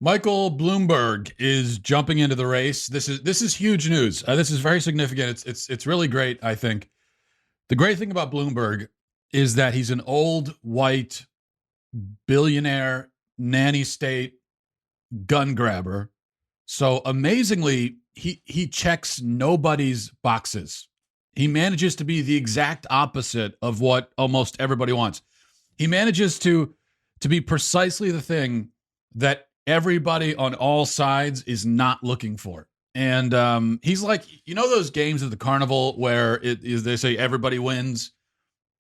Michael Bloomberg is jumping into the race. This is huge news. This is very significant. It's really great. I think the great thing about Bloomberg is that he's an old white billionaire nanny state gun grabber. So amazingly, he checks nobody's boxes. He manages to be the exact opposite of what almost everybody wants. He manages to be precisely the thing that everybody on all sides is not looking for. And he's like, those games at the carnival where they say everybody wins,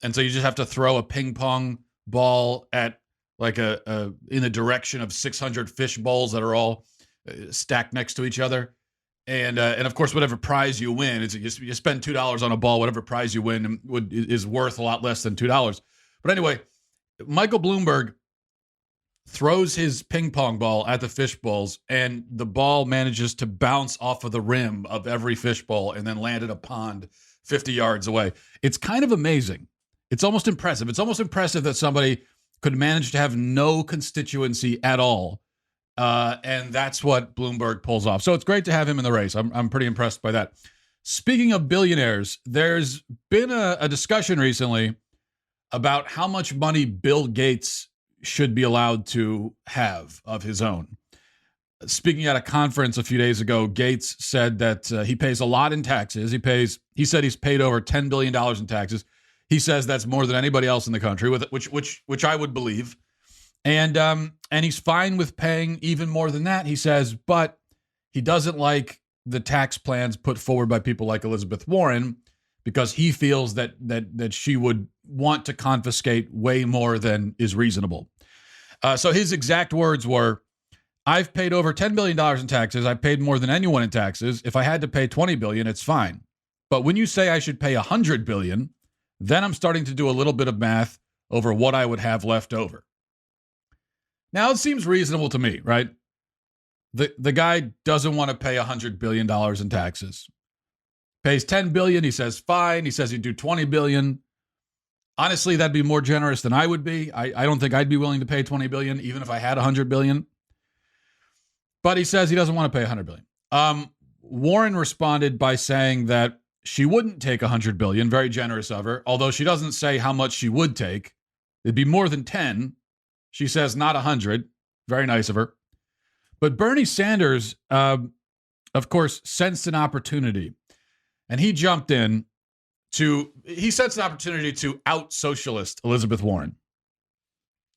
and so you just have to throw a ping pong ball at like in the direction of 600 fish bowls that are all stacked next to each other. And of course, whatever prize you win, you spend $2 on a ball. Whatever prize you win is worth a lot less than $2. But anyway, Michael Bloomberg throws his ping pong ball at the fish bowls, and the ball manages to bounce off of the rim of every fish bowl and then land in a pond 50 yards away. It's kind of amazing. It's almost impressive. It's almost impressive that somebody could manage to have no constituency at all. And that's what Bloomberg pulls off. So it's great to have him in the race. I'm pretty impressed by that. Speaking of billionaires, there's been a discussion recently about how much money Bill Gates should be allowed to have of his own. Speaking at a conference a few days ago, Gates said that he pays a lot in taxes. He said he's paid over $10 billion in taxes. He says that's more than anybody else in the country, which I would believe. And he's fine with paying even more than that, he says, but he doesn't like the tax plans put forward by people like Elizabeth Warren, because he feels that she would want to confiscate way more than is reasonable. So his exact words were, I've paid over $10 billion in taxes. I've paid more than anyone in taxes. If I had to pay $20 billion, it's fine. But when you say I should pay $100 billion, then I'm starting to do a little bit of math over what I would have left over. Now, it seems reasonable to me, right? The guy doesn't want to pay $100 billion in taxes. Pays $10 billion, he says fine. He says he'd do $20 billion. Honestly, that'd be more generous than I would be. I don't think I'd be willing to pay $20 billion, even if I had $100 billion. But he says he doesn't want to pay $100 billion. Warren responded by saying that she wouldn't take $100 billion, very generous of her, although she doesn't say how much she would take. It'd be more than 10. She says not 100. Very nice of her. But Bernie Sanders, of course, sensed an opportunity. And he jumped in he sensed an opportunity to out socialist Elizabeth Warren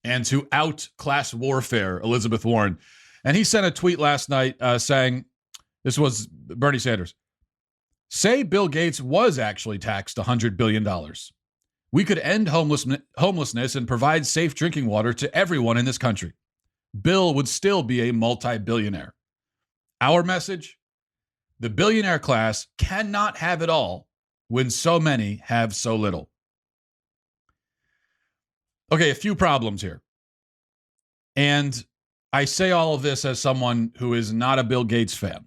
and to out class warfare Elizabeth Warren. And he sent a tweet last night saying, this was Bernie Sanders, say Bill Gates was actually taxed $100 billion. We could end homelessness and provide safe drinking water to everyone in this country. Bill would still be a multi-billionaire. Our message? The billionaire class cannot have it all when so many have so little. Okay, a few problems here. And I say all of this as someone who is not a Bill Gates fan.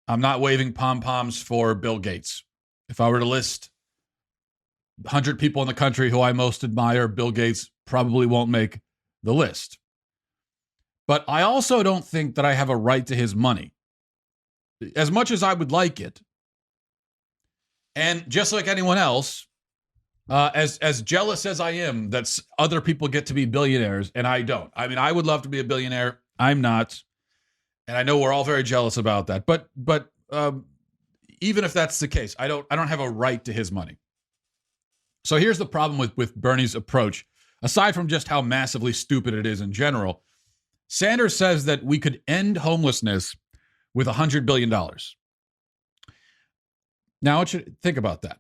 I'm not waving pom-poms for Bill Gates. If I were to list 100 people in the country who I most admire, Bill Gates probably won't make the list. But I also don't think that I have a right to his money, as much as I would like it. And just like anyone else, as jealous as I am that other people get to be billionaires and I don't. I mean, I would love to be a billionaire. I'm not. And I know we're all very jealous about that. But even if that's the case, I don't have a right to his money. So here's the problem with Bernie's approach. Aside from just how massively stupid it is in general, Sanders says that we could end homelessness with $100 billion. Now, I want you to think about that,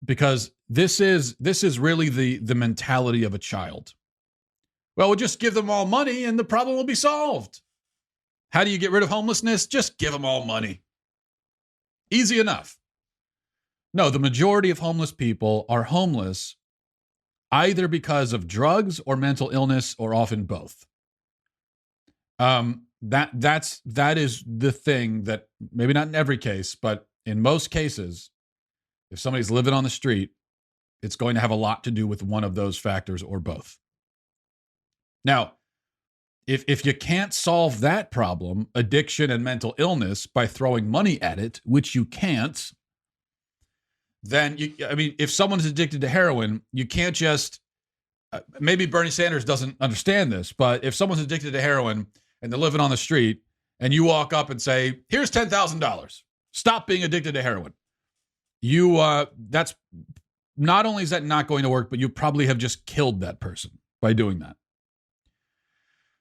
because this is really the mentality of a child. Well, we'll just give them all money and the problem will be solved. How do you get rid of homelessness? Just give them all money. Easy enough. No, the majority of homeless people are homeless either because of drugs or mental illness, or often both. That is the thing that, maybe not in every case, but in most cases, if somebody's living on the street, it's going to have a lot to do with one of those factors or both. Now, If you can't solve that problem, addiction and mental illness, by throwing money at it, which you can't, then if someone's addicted to heroin, you can't just maybe Bernie Sanders doesn't understand this, but if someone's addicted to heroin and they're living on the street and you walk up and say, here's $10,000, stop being addicted to heroin. That's not only is that not going to work, but you probably have just killed that person by doing that.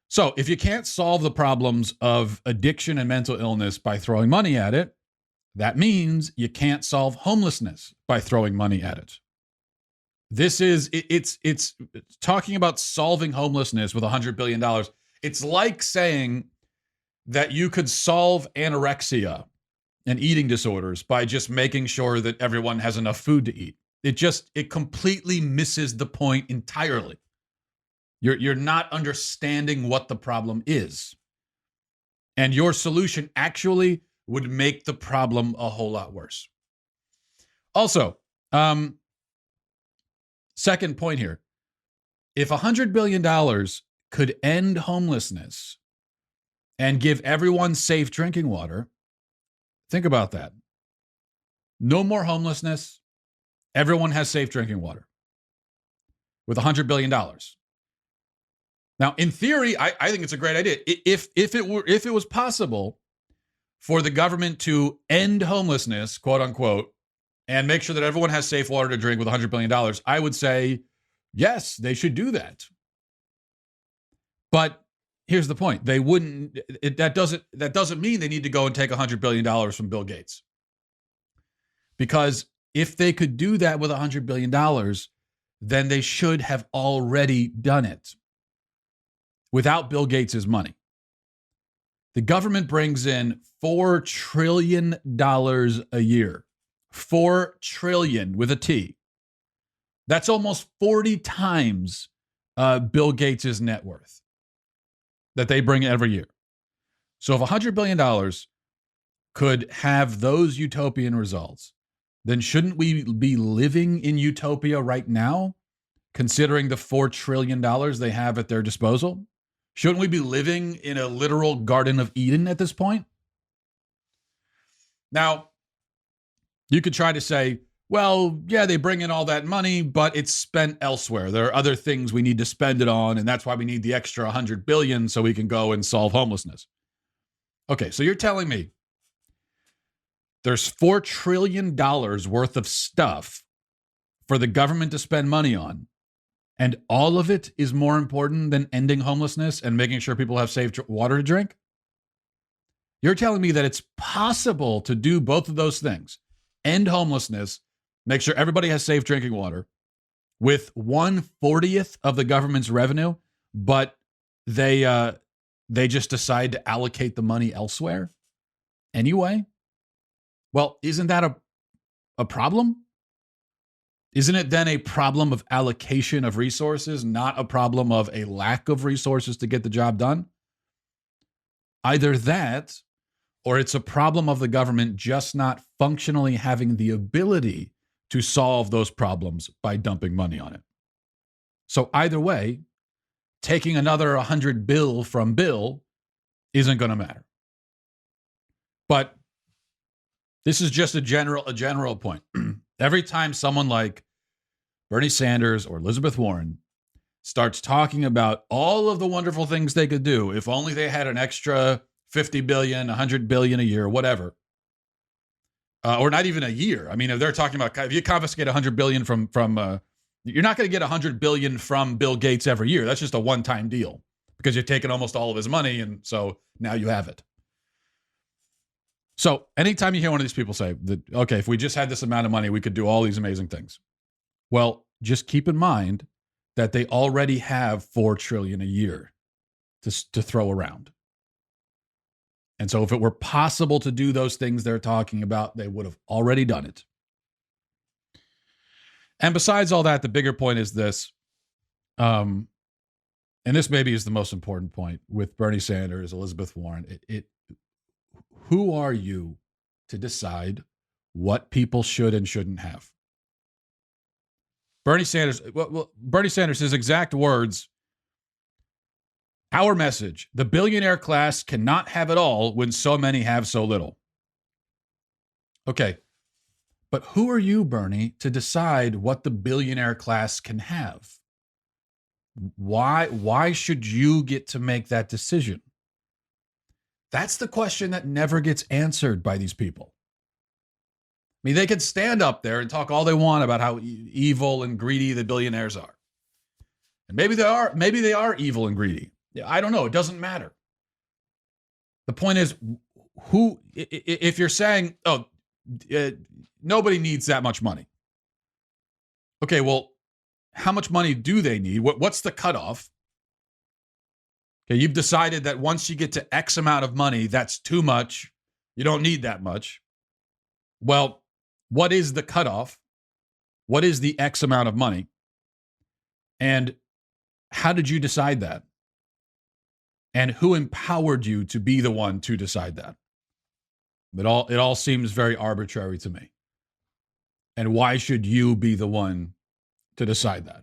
So if you can't solve the problems of addiction and mental illness by throwing money at it, that means you can't solve homelessness by throwing money at it. It's talking about solving homelessness with $100 billion. It's like saying that you could solve anorexia and eating disorders by just making sure that everyone has enough food to eat. It completely misses the point entirely. You're not understanding what the problem is. And your solution actually would make the problem a whole lot worse. Also, second point here, if $100 billion could end homelessness and give everyone safe drinking water, think about that. No more homelessness. Everyone has safe drinking water with $100 billion. Now, in theory, I think it's a great idea. If it was possible for the government to end homelessness, quote unquote, and make sure that everyone has safe water to drink with $100 billion, I would say, yes, they should do that. But here's the point. They wouldn't, that doesn't mean they need to go and take $100 billion from Bill Gates. Because if they could do that with $100 billion, then they should have already done it without Bill Gates' money. The government brings in $4 trillion a year. 4 trillion with a T. That's almost 40 times Bill Gates' net worth that they bring every year. So if $100 billion could have those utopian results, then shouldn't we be living in utopia right now, considering the $4 trillion they have at their disposal? Shouldn't we be living in a literal Garden of Eden at this point? Now, you could try to say, well, yeah, they bring in all that money, but it's spent elsewhere. There are other things we need to spend it on, and that's why we need the extra $100 billion so we can go and solve homelessness. Okay, so you're telling me there's $4 trillion worth of stuff for the government to spend money on, and all of it is more important than ending homelessness and making sure people have safe water to drink? You're telling me that it's possible to do both of those things, end homelessness, make sure everybody has safe drinking water, with 1/40th of the government's revenue, but they just decide to allocate the money elsewhere anyway? Well, isn't that a problem? Isn't it then a problem of allocation of resources, not a problem of a lack of resources to get the job done? Either that, or it's a problem of the government just not functionally having the ability to solve those problems by dumping money on it. So either way, taking another 100 bill from Bill isn't going to matter. But this is just a general point. Every time someone like Bernie Sanders or Elizabeth Warren starts talking about all of the wonderful things they could do if only they had an extra 50 billion, 100 billion a year, whatever, or not even a year. I mean, if they're talking about, if you confiscate 100 billion from you're not going to get 100 billion from Bill Gates every year. That's just a one-time deal because you've taken almost all of his money, and so now you have it. So anytime you hear one of these people say that, okay, if we just had this amount of money, we could do all these amazing things. Well, just keep in mind that they already have $4 trillion a year to throw around. And so if it were possible to do those things they're talking about, they would have already done it. And besides all that, the bigger point is this, and this maybe is the most important point with Bernie Sanders, Elizabeth Warren. Who are you to decide what people should and shouldn't have? Bernie Sanders, his exact words Our message: the billionaire class cannot have it all when so many have so little. Okay, but who are you, Bernie, to decide what the billionaire class can have? Why should you get to make that decision? That's the question that never gets answered by these people. I mean, they can stand up there and talk all they want about how evil and greedy the billionaires are. And maybe they are evil and greedy. I don't know. It doesn't matter. The point is, who, if you're saying, nobody needs that much money. Okay, well, how much money do they need? What's the cutoff? Okay, you've decided that once you get to X amount of money, that's too much. You don't need that much. Well, what is the cutoff? What is the X amount of money? And how did you decide that? And who empowered you to be the one to decide that? It all seems very arbitrary to me. And why should you be the one to decide that?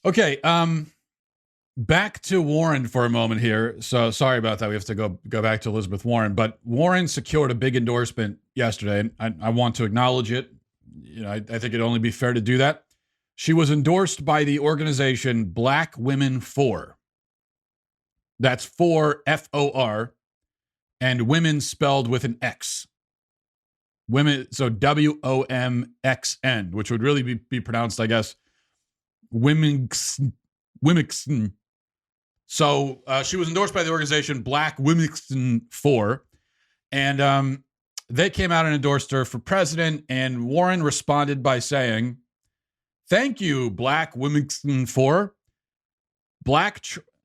Okay, back to Warren for a moment here. So sorry about that. We have to go back to Elizabeth Warren. But Warren secured a big endorsement yesterday, and I want to acknowledge it. I think it'd only be fair to do that. She was endorsed by the organization Black Women For. That's for FOR, and women spelled with an X. Women, so WOMXN, which would really be pronounced, I guess, women's. So she was endorsed by the organization Black Women For, and they came out and endorsed her for president, and Warren responded by saying, "Thank you, Black Women For.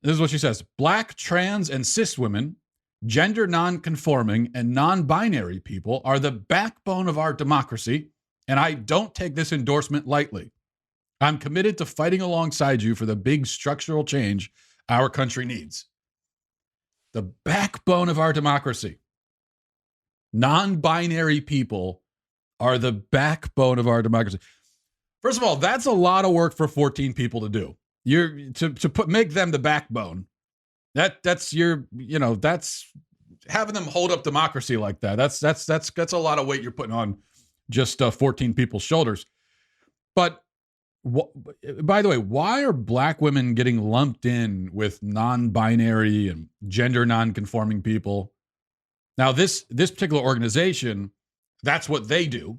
This is what she says: Black, trans, and cis women, gender non-conforming, and non-binary people are the backbone of our democracy, and I don't take this endorsement lightly. I'm committed to fighting alongside you for the big structural change our country needs." The backbone of our democracy. Non-binary people are the backbone of our democracy. First of all, that's a lot of work for 14 people to do. Make them the backbone. That's having them hold up democracy like that. That's a lot of weight you're putting on just 14 people's shoulders. But by the way, why are Black women getting lumped in with non-binary and gender non-conforming people? Now, this particular organization, that's what they do.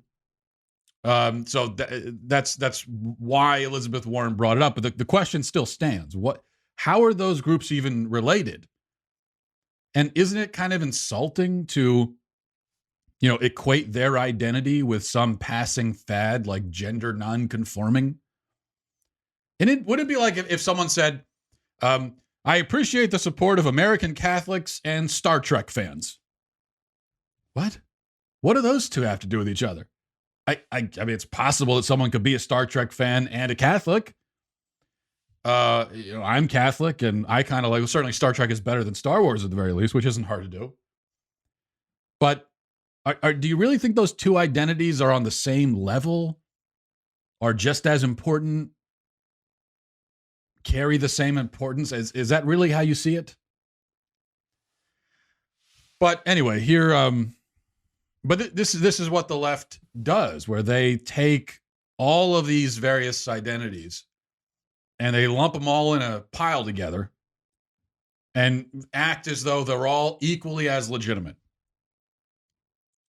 So that's why Elizabeth Warren brought it up. But the question still stands: how are those groups even related? And isn't it kind of insulting to, equate their identity with some passing fad like gender non-conforming? And would it be like if someone said, "I appreciate the support of American Catholics and Star Trek fans"? What? What do those two have to do with each other? I mean, it's possible that someone could be a Star Trek fan and a Catholic. I'm Catholic, and I kind of certainly Star Trek is better than Star Wars at the very least, which isn't hard to do. But do you really think those two identities are on the same level, are just as important, carry the same importance? Is that really how you see it? But anyway, here, but this is what the left does, where they take all of these various identities and they lump them all in a pile together and act as though they're all equally as legitimate.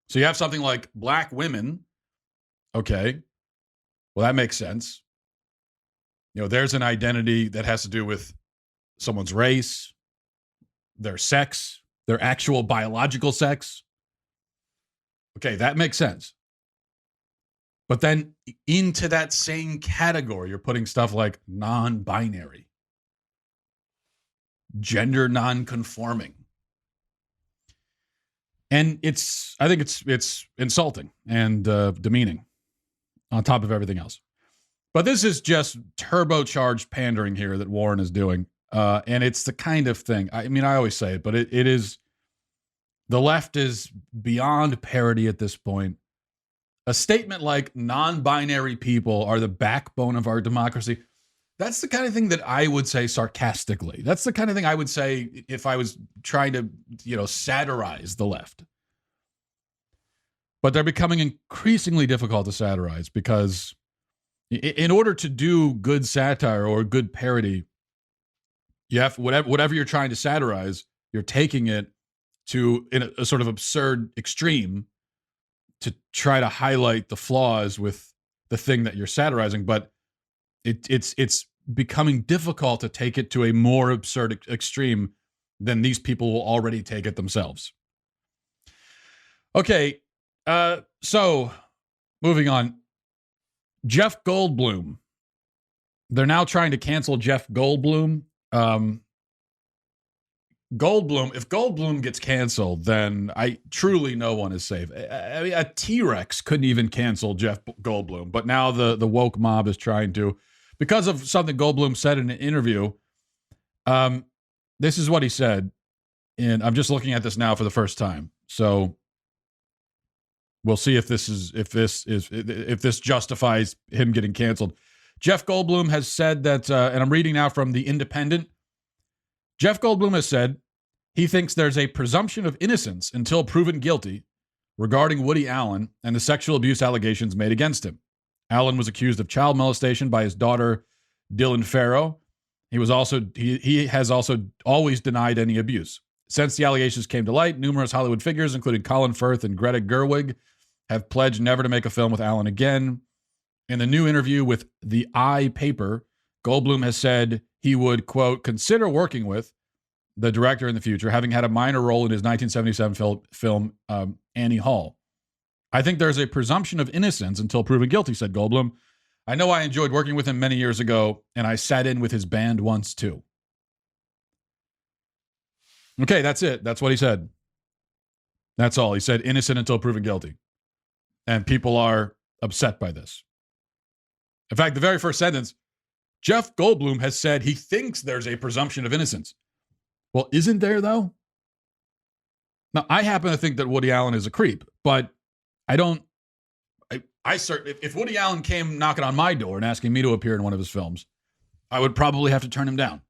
So you have something like Black women. Okay, well, that makes sense. There's an identity that has to do with someone's race, their sex, their actual biological sex. Okay, that makes sense. But then into that same category, you're putting stuff like non-binary, gender non-conforming. And I think it's insulting and demeaning on top of everything else. But this is just turbocharged pandering here that Warren is doing. And it's the kind of thing, I mean, I always say it, but it is, the left is beyond parody at this point. A statement like non-binary people are the backbone of our democracy. That's the kind of thing that I would say sarcastically. That's the kind of thing I would say if I was trying to, satirize the left. But they're becoming increasingly difficult to satirize because in order to do good satire or good parody, you have whatever you're trying to satirize, you're taking it to a sort of absurd extreme to try to highlight the flaws with the thing that you're satirizing. But it's becoming difficult to take it to a more absurd extreme than these people will already take it themselves. Okay, so moving on. Jeff Goldblum. They're now trying to cancel Jeff Goldblum. Goldblum, if Goldblum gets canceled, then truly no one is safe. I mean, a T-Rex couldn't even cancel Jeff Goldblum, but now the woke mob is trying to, because of something Goldblum said in an interview. This is what he said, and I'm just looking at this now for the first time. So we'll see if this justifies him getting canceled. Jeff Goldblum has said that, and I'm reading now from The Independent. Jeff Goldblum has said he thinks there's a presumption of innocence until proven guilty regarding Woody Allen and the sexual abuse allegations made against him. Allen was accused of child molestation by his daughter, Dylan Farrow. He has also always denied any abuse. Since the allegations came to light, numerous Hollywood figures, including Colin Firth and Greta Gerwig, have pledged never to make a film with Allen again. In the new interview with the paper, Goldblum has said he would, quote, consider working with the director in the future, having had a minor role in his 1977 film Annie Hall. I think there's a presumption of innocence until proven guilty, said Goldblum. I know I enjoyed working with him many years ago, and I sat in with his band once too. Okay, that's it. That's what he said. That's all. He said innocent until proven guilty. And people are upset by this. In fact, the very first sentence, Jeff Goldblum has said he thinks there's a presumption of innocence. Well, isn't there, though? Now, I happen to think that Woody Allen is a creep, but I don't. If Woody Allen came knocking on my door and asking me to appear in one of his films, I would probably have to turn him down,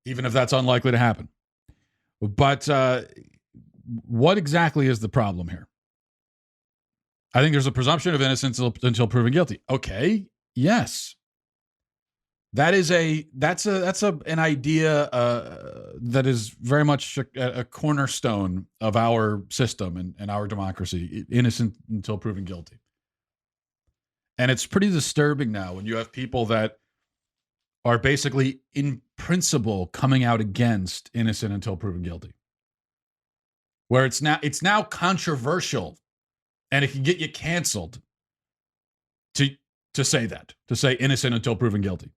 even if that's unlikely to happen. But what exactly is the problem here? I think there's a presumption of innocence until proven guilty. Okay, yes. That's an idea that is very much a cornerstone of our system and our democracy, innocent until proven guilty. And it's pretty disturbing now when you have people that are basically in principle coming out against innocent until proven guilty. Where it's now controversial and it can get you canceled to say innocent until proven guilty.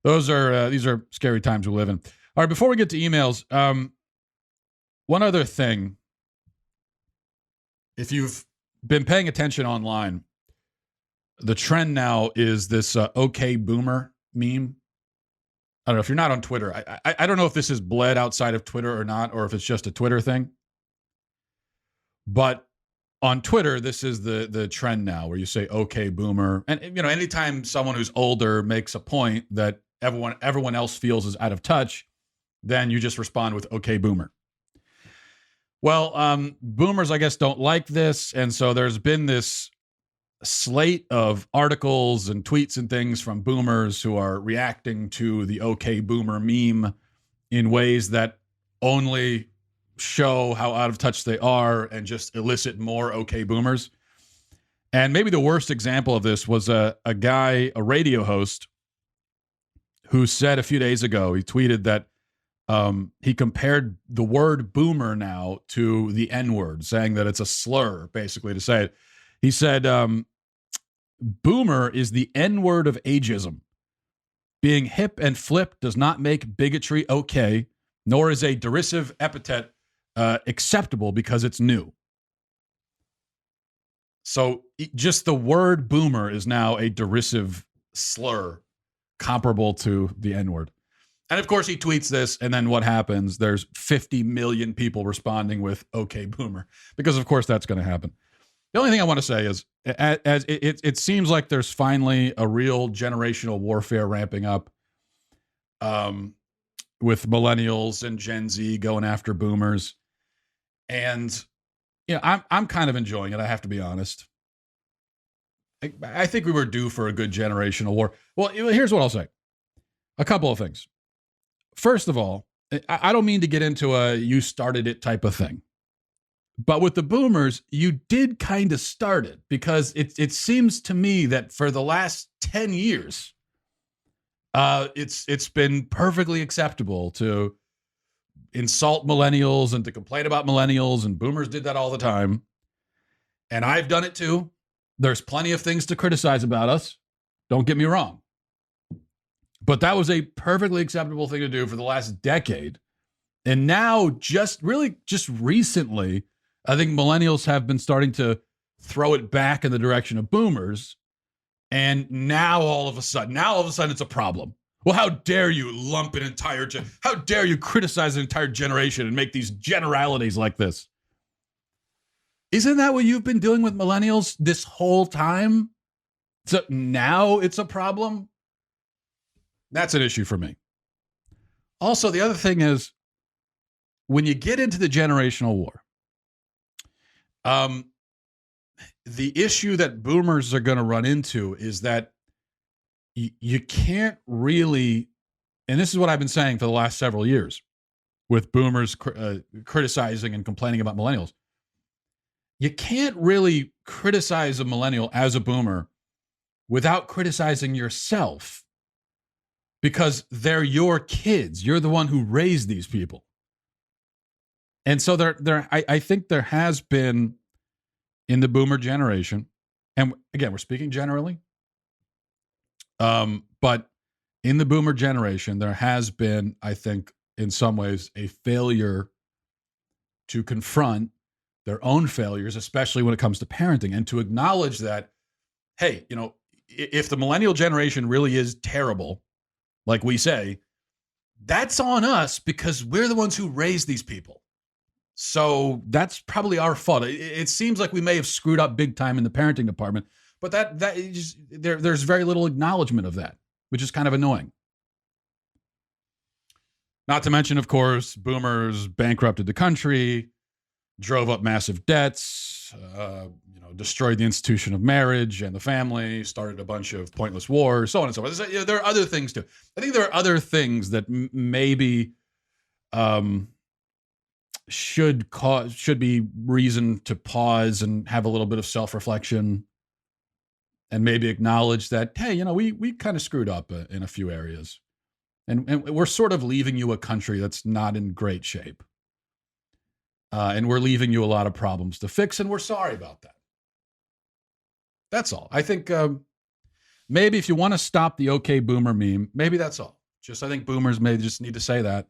These are scary times we live in. All right, before we get to emails, one other thing. If you've been paying attention online, the trend now is this "Okay Boomer" meme. I don't know if you're not on Twitter. I don't know if this is bled outside of Twitter or not, or if it's just a Twitter thing. But on Twitter, this is the trend now, where you say "Okay Boomer," and anytime someone who's older makes a point that everyone else feels is out of touch, then you just respond with "Okay Boomer." Well, boomers, I guess, don't like this, and so there's been this slate of articles and tweets and things from boomers who are reacting to the "Okay Boomer" meme in ways that only show how out of touch they are and just elicit more "Okay Boomers." And maybe the worst example of this was a radio host, who said a few days ago, he tweeted that he compared the word boomer now to the N-word, saying that it's a slur, basically, to say it. He said, boomer is the N-word of ageism. Being hip and flip does not make bigotry okay, nor is a derisive epithet acceptable because it's new. So just the word boomer is now a derisive slur comparable to the N-word. And of course he tweets this, and then what happens? There's 50 million people responding with "Okay Boomer," because of course that's going to happen. The only thing I want to say is, as it seems like there's finally a real generational warfare ramping up, with millennials and Gen Z going after boomers, and I'm kind of enjoying it. I have to be honest. I think we were due for a good generational war. Well, here's what I'll say: a couple of things. First of all, I don't mean to get into a "you started it" type of thing. But with the boomers, you did kind of start it, because it seems to me that for the last 10 years, it's been perfectly acceptable to insult millennials and to complain about millennials, and boomers did that all the time. And I've done it too. There's plenty of things to criticize about us. Don't get me wrong. But that was a perfectly acceptable thing to do for the last decade. And now, just recently, I think millennials have been starting to throw it back in the direction of boomers. And now all of a sudden it's a problem. Well, how dare you lump how dare you criticize an entire generation and make these generalities like this? Isn't that what you've been doing with millennials this whole time? So now it's a problem? That's an issue for me. Also, the other thing is, when you get into the generational war, the issue that boomers are going to run into is that you can't really, and this is what I've been saying for the last several years with boomers criticizing and complaining about millennials. You can't really criticize a millennial as a boomer without criticizing yourself, because they're your kids. You're the one who raised these people. And so I think there has been, in the boomer generation, and again, we're speaking generally, but in the boomer generation, there has been, I think, in some ways, a failure to confront their own failures, especially when it comes to parenting, and to acknowledge that, hey, if the millennial generation really is terrible, like we say, that's on us, because we're the ones who raised these people. So that's probably our fault. It seems like we may have screwed up big time in the parenting department, but there's very little acknowledgement of that, which is kind of annoying. Not to mention, of course, boomers bankrupted the country, drove up massive debts, destroyed the institution of marriage and the family, started a bunch of pointless wars, so on and so forth. There are other things too. I think there are other things that maybe should be reason to pause and have a little bit of self-reflection, and maybe acknowledge that, hey, we kind of screwed up in a few areas, and we're sort of leaving you a country that's not in great shape, and we're leaving you a lot of problems to fix, and we're sorry about that. That's all. I think maybe if you want to stop the "okay boomer" meme, maybe that's all. I think boomers may just need to say that.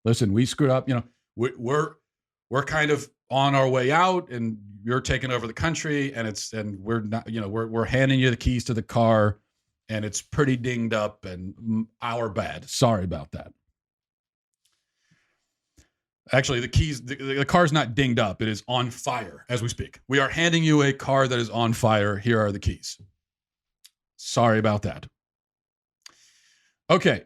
Listen, we screwed up. We're kind of on our way out, and you're taking over the country, and we're not. We're handing you the keys to the car, and it's pretty dinged up, and our bad. Sorry about that. Actually, the car's not dinged up. It is on fire as we speak. We are handing you a car that is on fire. Here are the keys. Sorry about that. Okay.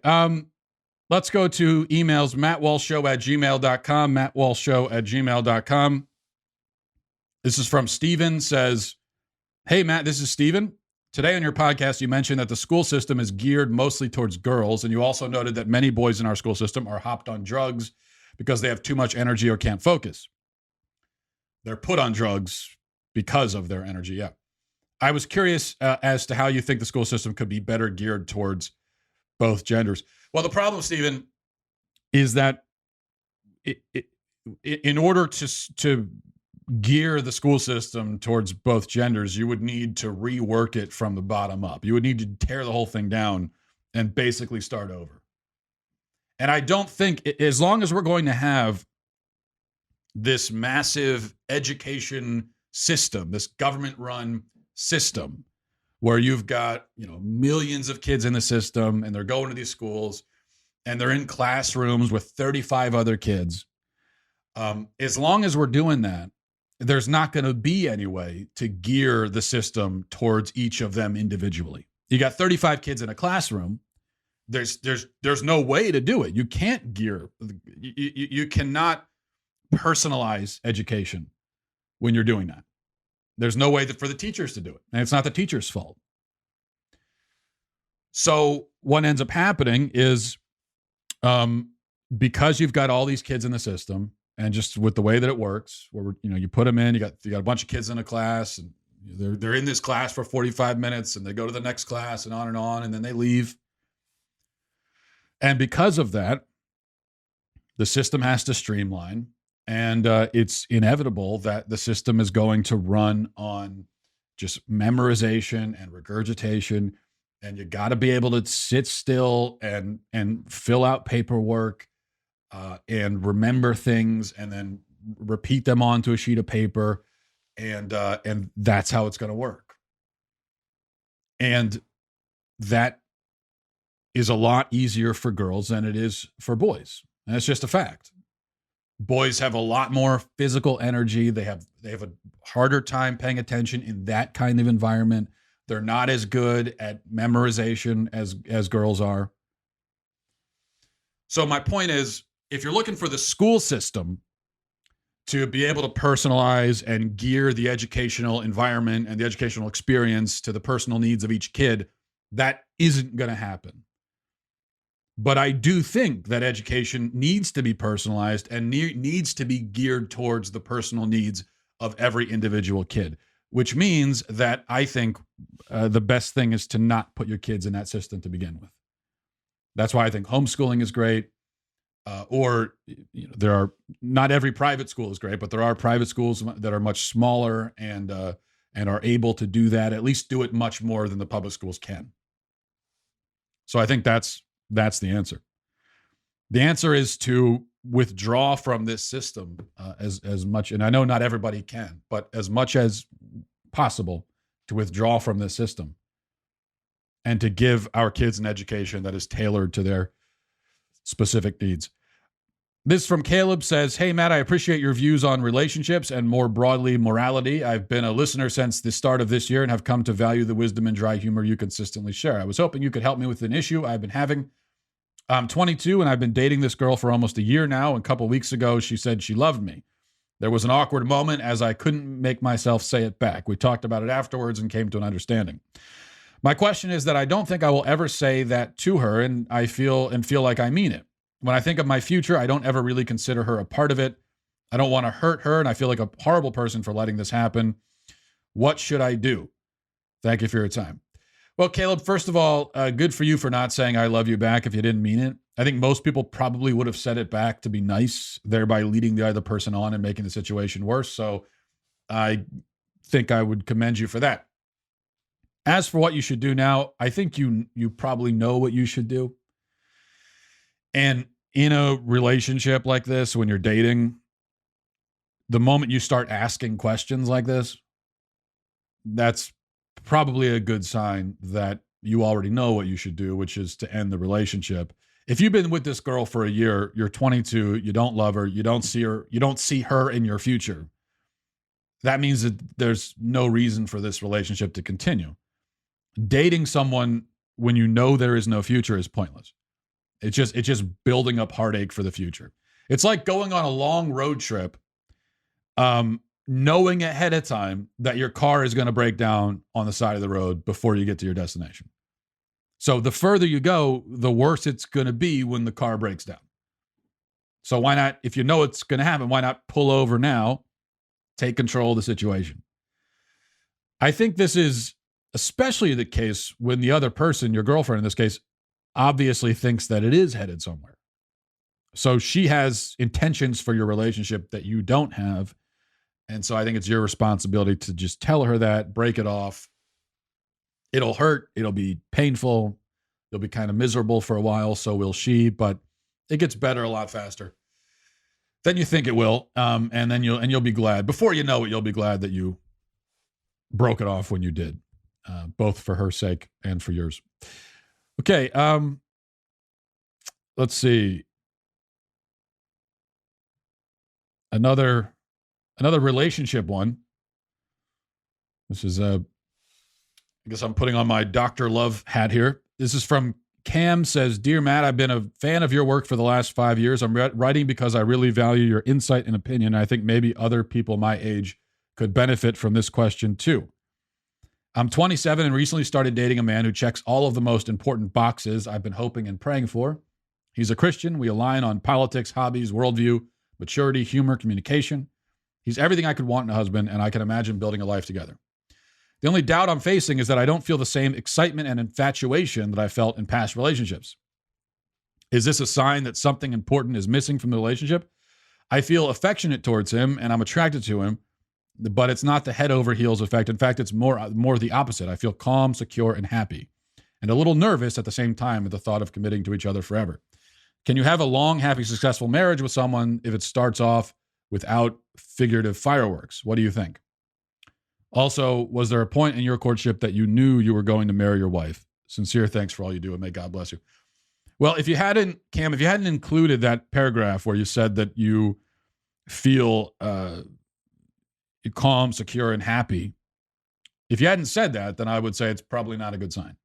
Let's go to emails. MattWalshShow@gmail.com. MattWalshShow@gmail.com. This is from Steven. Says, hey, Matt, this is Steven. Today on your podcast, you mentioned that the school system is geared mostly towards girls, and you also noted that many boys in our school system are hopped on drugs because they have too much energy or can't focus. They're put on drugs because of their energy, yeah. I was curious as to how you think the school system could be better geared towards both genders. Well, the problem, Stephen, is that in order to gear the school system towards both genders, you would need to rework it from the bottom up. You would need to tear the whole thing down and basically start over. And I don't think, as long as we're going to have this massive education system, this government-run system, where you've got, millions of kids in the system, and they're going to these schools, and they're in classrooms with 35 other kids. As long as we're doing that, there's not going to be any way to gear the system towards each of them individually. You got 35 kids in a classroom. There's no way to do it. You can't gear. You cannot personalize education when you're doing that. There's no way for the teachers to do it. And it's not the teacher's fault. So what ends up happening is because you've got all these kids in the system, and just with the way that it works, where you put them in, you got a bunch of kids in a class, and they're in this class for 45 minutes, and they go to the next class, and on, and then they leave. And because of that, the system has to streamline, and it's inevitable that the system is going to run on just memorization and regurgitation, and you got to be able to sit still and fill out paperwork and remember things, and then repeat them onto a sheet of paper, and that's how it's going to work. And that is a lot easier for girls than it is for boys. And it's just a fact. Boys have a lot more physical energy. They have a harder time paying attention in that kind of environment. They're not as good at memorization as girls are. So my point is, if you're looking for the school system to be able to personalize and gear the educational environment and the educational experience to the personal needs of each kid, that isn't going to happen. But I do think that education needs to be personalized and needs to be geared towards the personal needs of every individual kid, which means that I think the best thing is to not put your kids in that system to begin with. That's why I think homeschooling is great. There are, not every private school is great, but there are private schools that are much smaller and are able to do that, at least do it much more than the public schools can. So I think that's the answer. The answer is to withdraw from this system as much, and I know not everybody can, but as much as possible to withdraw from this system and to give our kids an education that is tailored to their specific needs. This from Caleb says, "Hey, Matt, I appreciate your views on relationships and more broadly morality. I've been a listener since the start of this year and have come to value the wisdom and dry humor you consistently share. I was hoping you could help me with an issue I've been having. I'm 22 and I've been dating this girl for almost a year now. And a couple weeks ago, she said she loved me. There was an awkward moment as I couldn't make myself say it back. We talked about it afterwards and came to an understanding. My question is that I don't think I will ever say that to her, and I feel like I mean it. When I think of my future, I don't ever really consider her a part of it. I don't want to hurt her, and I feel like a horrible person for letting this happen. What should I do? Thank you for your time." Well, Caleb, first of all, good for you for not saying I love you back if you didn't mean it. I think most people probably would have said it back to be nice, thereby leading the other person on and making the situation worse. So I think I would commend you for that. As for what you should do now, I think you probably know what you should do. And in a relationship like this, when you're dating, the moment you start asking questions like this, that's probably a good sign that you already know what you should do, which is to end the relationship. If you've been with this girl for a year, you're 22, you don't love her, you don't see her in your future, that means that there's no reason for this relationship to continue. Dating someone when you know there is no future is pointless. It's just building up heartache for the future. It's like going on a long road trip, knowing ahead of time that your car is going to break down on the side of the road before you get to your destination. So the further you go, the worse it's going to be when the car breaks down. So why not, if you know it's going to happen, why not pull over now, take control of the situation? I think this is especially the case when the other person, your girlfriend in this case, obviously thinks that it is headed somewhere. So she has intentions for your relationship that you don't have. And so I think it's your responsibility to just tell her that, break it off. It'll hurt. It'll be painful. You'll be kind of miserable for a while. So will she, but it gets better a lot faster than you think it will. And then you'll be glad. Before you know it, you'll be glad that you broke it off when you did, both for her sake and for yours. Okay. Let's see. Another Another relationship one. This is I guess I'm putting on my Dr. Love hat here. This is from Cam. Says, Dear Matt, I've been a fan of your work for the last 5 years. I'm writing because I really value your insight and opinion. I think maybe other people my age could benefit from this question too. I'm 27 and recently started dating a man who checks all of the most important boxes I've been hoping and praying for. He's a Christian. We align on politics, hobbies, worldview, maturity, humor, communication. He's everything I could want in a husband, and I can imagine building a life together. The only doubt I'm facing is that I don't feel the same excitement and infatuation that I felt in past relationships. Is this a sign that something important is missing from the relationship? I feel affectionate towards him, and I'm attracted to him, but it's not the head over heels effect. In fact, it's more the opposite. I feel calm, secure, and happy, and a little nervous at the same time at the thought of committing to each other forever. Can you have a long, happy, successful marriage with someone if it starts off without figurative fireworks? What do you think? Also, was there a point in your courtship that you knew you were going to marry your wife? Sincere thanks for all you do, and may God bless you. Well, if you hadn't included that paragraph where you said that you feel calm, secure, and happy, if you hadn't said that, then I would say it's probably not a good sign.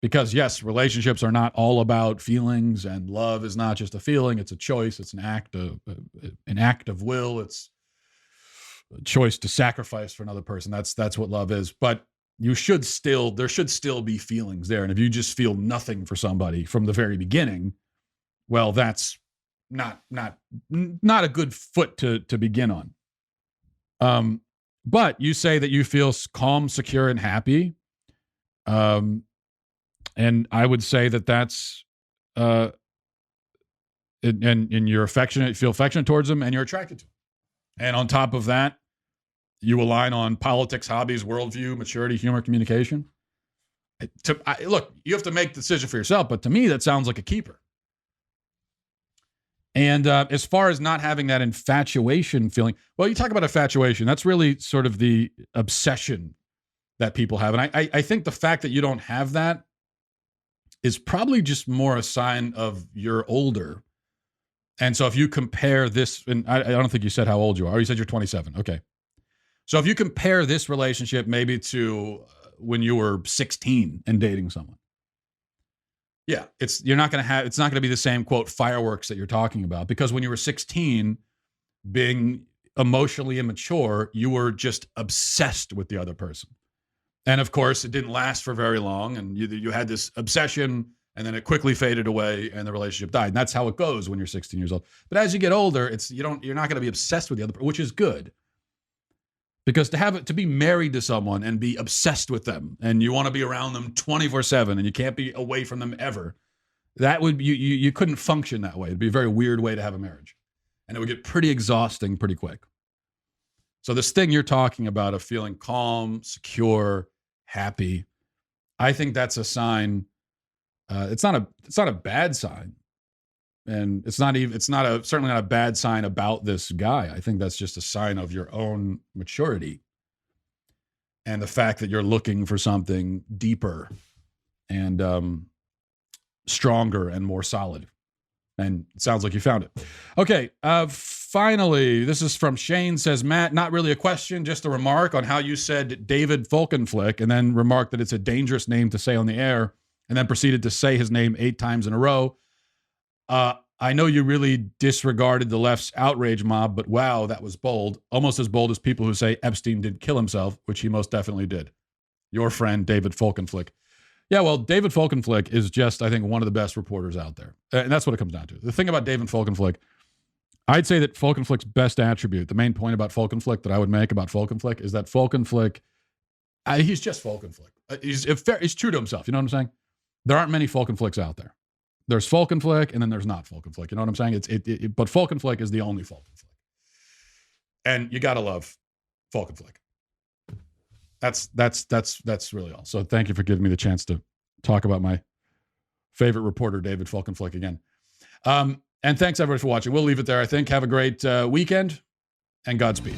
Because yes, relationships are not all about feelings, and love is not just a feeling. It's a choice. It's an act of will. It's a choice to sacrifice for another person. That's what love is. But there should still be feelings there. And if you just feel nothing for somebody from the very beginning, well, that's not a good foot to begin on. But you say that you feel calm, secure, and happy. And I would say that that's, and you're affectionate, feel affectionate towards them, and you're attracted to them. And on top of that, you align on politics, hobbies, worldview, maturity, humor, communication. Look, you have to make the decision for yourself, but to me, that sounds like a keeper. And as far as not having that infatuation feeling, well, you talk about infatuation. That's really sort of the obsession that people have. And I think the fact that you don't have that is probably just more a sign of you're older. And so if you compare this, and I don't think you said how old you are. You said you're 27. Okay. So if you compare this relationship maybe to when you were 16 and dating someone, yeah, it's not going to be the same, quote, fireworks that you're talking about, because when you were 16, being emotionally immature, you were just obsessed with the other person. And of course, it didn't last for very long, and you had this obsession, and then it quickly faded away, and the relationship died. And that's how it goes when you're 16 years old. But as you get older, you're not going to be obsessed with the other person, which is good. Because to be married to someone and be obsessed with them, and you want to be around them 24/7, and you can't be away from them ever, that would you couldn't function that way. It'd be a very weird way to have a marriage, and it would get pretty exhausting pretty quick. So this thing you're talking about of feeling calm, secure, happy, I think that's a sign. It's not a bad sign, and certainly not a bad sign about this guy. I think that's just a sign of your own maturity and the fact that you're looking for something deeper and stronger and more solid. And it sounds like you found it. Okay. Finally, this is from Shane. Says, Matt, not really a question, just a remark on how you said David Folkenflik, and then remarked that it's a dangerous name to say on the air, and then proceeded to say his name 8 times in a row. I know you really disregarded the left's outrage mob, but wow, that was bold. Almost as bold as people who say Epstein did kill himself, which he most definitely did. Your friend, David Folkenflik. Yeah, well, David Folkenflik is just, I think, one of the best reporters out there. And that's what it comes down to. The thing about David Folkenflik, I'd say that Folkenflik's best attribute, the main point about Folkenflik that I would make about Folkenflik, is that Folkenflik, he's just Folkenflik. He's true to himself. You know what I'm saying? There aren't many Folkenfliks out there. There's Folkenflik, and then there's not Folkenflik. You know what I'm saying? But Folkenflik is the only Folkenflik. And you got to love Folkenflik. That's really all. So thank you for giving me the chance to talk about my favorite reporter, David Folkenflik, again. And thanks, everybody, for watching. We'll leave it there, I think. Have a great weekend, and Godspeed.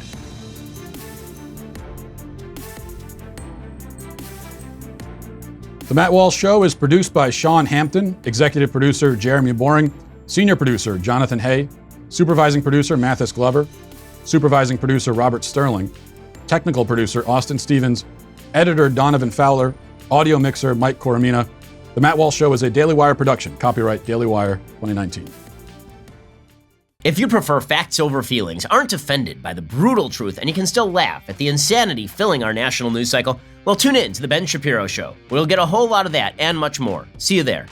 The Matt Walsh Show is produced by Sean Hampton, executive producer Jeremy Boring, senior producer Jonathan Hay, supervising producer Mathis Glover, supervising producer Robert Sterling, technical producer Austin Stevens, editor Donovan Fowler, audio mixer Mike Coromina. The Matt Walsh Show is a Daily Wire production. Copyright Daily Wire 2019. If you prefer facts over feelings, aren't offended by the brutal truth, and you can still laugh at the insanity filling our national news cycle, well, tune in to The Ben Shapiro Show. We'll get a whole lot of that and much more. See you there.